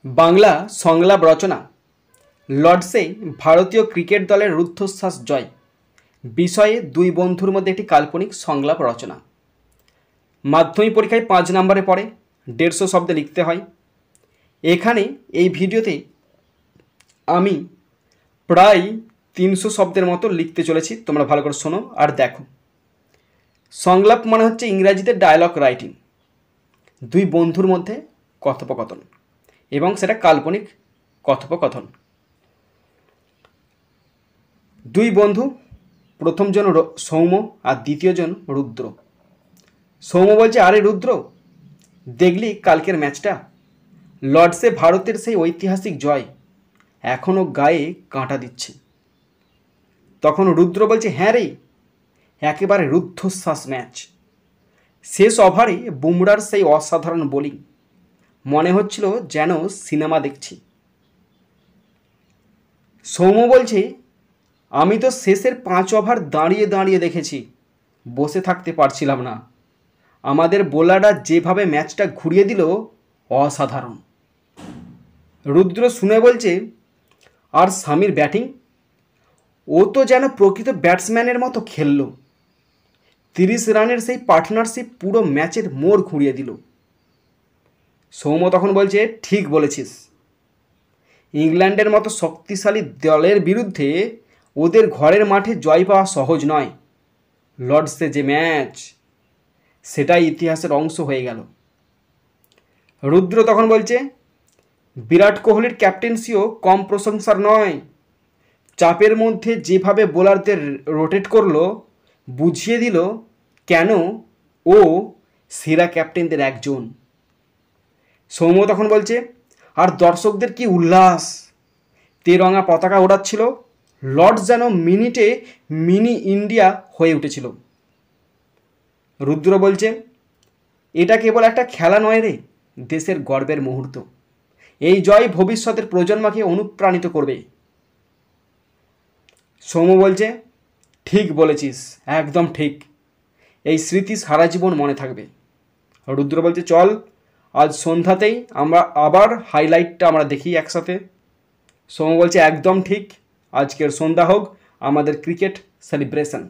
বাংলা সংলাপ রচনা লর্ডসে ভারতীয় ক্রিকেট দলের রুদ্ধশ্বাস জয় বিষয়ে দুই বন্ধুর মধ্যে একটি কাল্পনিক সংলাপ রচনা। মাধ্যমিক পরীক্ষায় 5 নম্বরে পড়ে, 150 শব্দে লিখতে হয়। এখানে এই ভিডিওতে আমি প্রায় 300 শব্দের মতো লিখতে চলেছি। তোমরা ভালো করে শোনো আর দেখো। সংলাপ মানে হচ্ছে ইংরাজিতে ডায়লগ রাইটিং, দুই বন্ধুর মধ্যে কথোপকথন, এবং সেটা কাল্পনিক কথোপকথন। দুই বন্ধু, প্রথমজন সৌম্য আর দ্বিতীয়জন রুদ্র। সৌম্য বলছে, আরে রুদ্র, দেখলি কালকের ম্যাচটা? লর্ডসে ভারতের সেই ঐতিহাসিক জয় এখনও গায়ে কাঁটা দিচ্ছে। তখন রুদ্র বলছে, হ্যাঁ রে, একেবারে রুদ্ধশ্বাস ম্যাচ। শেষ ওভারে বুমরার সেই অসাধারণ বোলিং, মনে হচ্ছিল যেন সিনেমা দেখছি। সৌম্য বলছে, আমি তো শেষের 5 ওভার দাঁড়িয়ে দাঁড়িয়ে দেখেছি, বসে থাকতে পারছিলাম না। আমাদের বোলাররা যেভাবে ম্যাচটা ঘুরিয়ে দিল, অসাধারণ। রুদ্র শুনে বলছে, আর স্বামীর ব্যাটিং, ও তো যেন প্রকৃত ব্যাটসম্যানের মতো খেলল। 30 রানের সেই পার্টনারশিপ পুরো ম্যাচের মোড় ঘুরিয়ে দিল। সৌম্য তখন বলছে, ঠিক বলেছিস। ইংল্যান্ডের মতো শক্তিশালী দলের বিরুদ্ধে ওদের ঘরের মাঠে জয় পাওয়া সহজ নয়। লর্ডসে যে ম্যাচ, সেটাই ইতিহাসের অংশ হয়ে গেল। রুদ্র তখন বলছে, বিরাট কোহলির ক্যাপ্টেন্সিও কম প্রশংসার নয়। চাপের মধ্যে যেভাবে বোলারদের রোটেট করলো, বুঝিয়ে দিল কেন ও সেরা ক্যাপ্টেনদের একজন। সৌম্য তখন বলছে, আর দর্শকদের কি উল্লাস! তেরঙা পতাকা ওড়াচ্ছিল। লর্ডস যেন মিনিটে মিনি ইন্ডিয়া হয়ে উঠেছিল। রুদ্র বলছে, এটা কেবল একটা খেলা নয় রে, দেশের গর্বের মুহূর্ত। এই জয় ভবিষ্যতের প্রজন্মকে অনুপ্রাণিত করবে। সৌম্য বলছে, ঠিক বলেছিস, একদম ঠিক। এই স্মৃতি সারা জীবন মনে থাকবে। রুদ্র বলছে, চল আজ সন্ধ্যাতেই আমরা আবার হাইলাইটটা আমরা দেখি একসাথে। সৌম্য বলছে, একদম ঠিক, আজকের সন্ধ্যা হোক আমাদের ক্রিকেট সেলিব্রেশন।